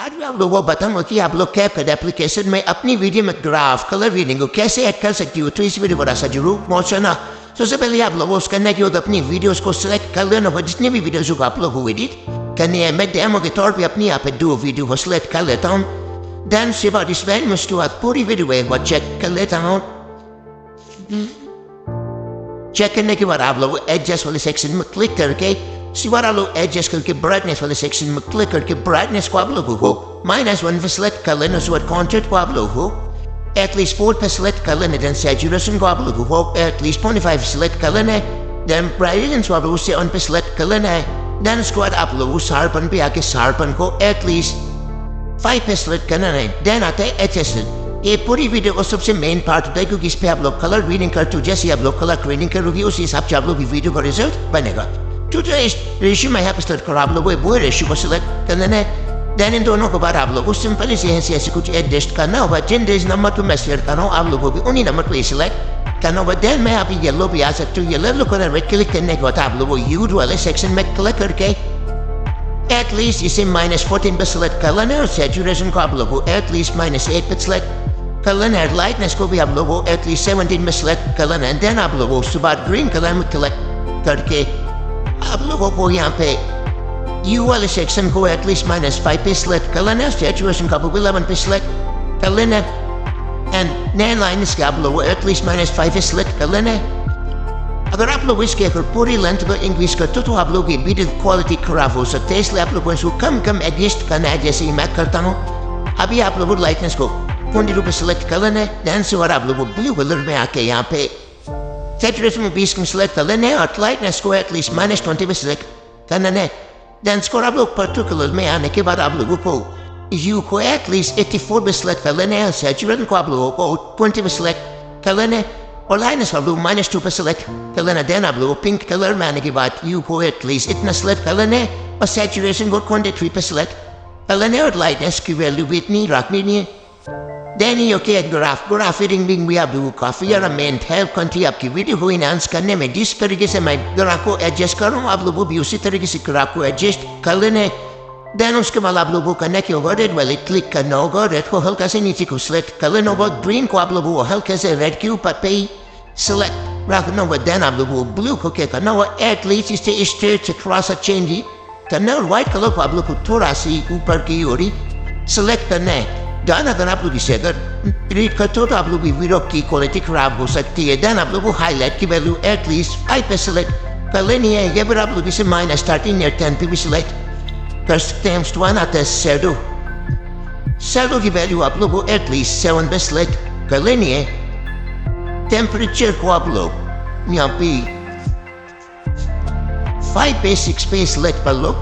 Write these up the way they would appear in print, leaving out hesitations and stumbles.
आज मैं आप लोगों को बताऊंगा कि आप लोग कैपकट एप्लीकेशन में अपनी वीडियो में ग्राफ कलर रीडिंग को कैसे ऐड कर सकती हो। तो इस वीडियो को जरूर पहुंचना। सबसे पहले आप लोगों को करना कि अपनी वीडियोस को सिलेक्ट कर लेना हो। जितने भी वीडियोस को आप लोग को एडिट करनी है, मैं डेमो के तौर पे अपनी यहाँ पे 2 वीडियो को सिलेक्ट कर लेता हूँ। देन से बाद इस वैन में उसके बाद पूरी वीडियो एक बार चेक कर लेता हूँ। चेक करने के बाद आप लोग एडजस्ट वाले सेक्शन में क्लिक करके सिवाय आप लोग एडजस्ट करके ब्राइटनेस वाले सेक्शन में क्लिक करके ब्राइटनेस को आप लोगों को -1 पे सिलेक्ट कर लेना। उसके बाद कॉन्ट्रास्ट को आप लोगों को एटलीस्ट 4 पे सिलेक्ट कर लेना। देन सैचुरेशन को आप लोगों को एटलीस्ट 0.5 सिलेक्ट कर लेना है। देन ब्राइटनेस को आप लोगों से 1 पे सिलेक्ट कर लेना है। देन उसके बाद आप लोगों शार्पन पे आके शार्पन को एटलीस्ट 5 पे सिलेक्ट करना है। देन आता है एचएसएल। ये पूरी वीडियो का सबसे मेन पार्ट होता है क्योंकि इस पे आप लोग कलर रीडिंग करते हो। जैसे आप लोग कलर रीडिंग करोगे उसी हिसाब से आप लोग की वीडियो का रिजल्ट बनेगा। तो इस रेशियो में यहाँ पे सिलेक्ट करो, आप लोगों को वो रेशियो को सिलेक्ट करना है। देन इन दोनों के बाद आप लोगों को सिंपली से ऐसे कुछ एडजस्ट करना होगा। जिन डेज नंबर को मैं सिलेक्ट कर रहा हूँ आप लोगों को उन्हीं नंबर को सिलेक्ट करना होगा। देन मैं अभी येलो भी आ सकती हूँ। येलो कलर में क्लिक करने के बाद आप लोगों को यूज वाले सेक्शन में क्लिक करके एटलीस्ट इसे -14 पे सिलेक्ट कर लेना है। और सैचुरेशन को आप लोगों को एटलीस्ट -8 पे सिलेक्ट कर लेना है। लाइटनेस को भी आप लोगों को एटलीस्ट 17 में सिलेक्ट कर लेना है। देन आप लोगों को उसके बाद ग्रीन कलर में क्लिक करके आप लोगों को यहाँ पे यू वाले सेक्शन को एटलीस्ट -5 पे सिलेक्ट कर लेना है। सैचुरेशन को आप लोग 11 पे सिलेक्ट कर लेना है। एंड नैन लाइन्स के आप लोगों को एटलीस्ट -5 पे सिलेक्ट कर लेना है। अगर आप लोग इसके अगर पूरी लेंथ को इंक्रीज करते हो तो आप लोग की वीडियो क्वालिटी खराब हो सकती है। इसलिए आप लोगों को इसको कम एडजस्ट करना है जैसे ही मैं करता हूँ। अभी आप लोगों लाइटनेस को 20 पे सिलेक्ट कर लेना है। देन से और आप लोगों को ब्लू कलर में आके यहाँ पे सैचुरेशन में 20 को सिलेक्ट कर लेना है और लाइटनेस को एटलीस्ट -20 पे सिलेक्ट करना है। देन स्कोर आप लोग पर्टिकुलर में आने के बाद आप लोगों को यू को एटलीस्ट 84 पे सिलेक्ट कर लेना है। सैचुरेशन को आप लोगों को 20 पे सिलेक्ट कर लेना है और लाइटनेस आप लोग -2 पे सिलेक्ट कर लेना। देन आप लोगों को पिंक कलर में आने के बाद यू को एटलीस्ट इतना सिलेक्ट कर लेना है और सैचुरेशन को 23 पे सिलेक्ट कर लेना है और लाइटनेस की वैल्यू भी इतनी रखनी नहीं है। Then he okay graph reading भी आप लोगों को काफ़ी ज़्यादा मेन हेल्प करती है आपकी वीडियो को इनहांस करने में। जिस तरीके से मैं ग्राफ को एडजस्ट कर रहा हूँ आप लोगों भी उसी तरीके से ग्राफ को एडजस्ट कर लेना है। देन उसके बाद आप लोगों को करना कि होगा रेड वाले क्लिक करना होगा। रेड को हल्का से नीचे को सिलेक्ट कर लेना होगा। ग्रीन को आप लोगों को हल्के से रेड के ऊपर पे सिलेक्ट रखना होगा। देन आप लोगों को ब्लू को क्या करना होगा एटलीस्ट इससे स्ट्रेट से थोड़ा सा चेंज ही करना है और व्हाइट कलर को आप लोग को थोड़ा सी ऊपर की ओर ही सिलेक्ट करना है। देन अगर आप लोग इसे अगर रीड करते हो तो आप लोग की वीडियो की क्वालिटी खराब हो सकती है। देन आप लोग को हाईलाइट की वैल्यू एटलीस्ट 5 पे सिलेक्ट कर लेनी है। या फिर आप लोग इसे -13 या 10 पे भी सिलेक्ट कर सकते हैं। उसके बाद आता है शैडो की वैल्यू आप लोग को एटलीस्ट 7 पे सिलेक्ट कर लेनी है। टेम्परेचर को आप लोग यहाँ पे 5 पे 6 पे सिलेक्ट कर लो।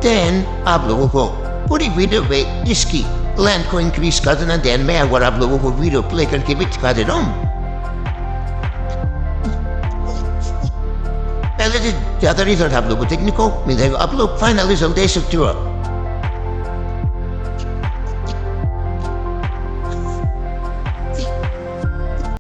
देन आप लोगों को पूरी वीडियो में इसकी लेंथ को इंक्रीज कर देना। देन मैं अगर आप लोगों को वीडियो प्ले करके भी दिखा दे रहा हूँ। पहले से ज़्यादा रिजल्ट आप लोगों को देखने को मिलेगा। आप लोग फाइनल रिजल्ट दे सकते हो।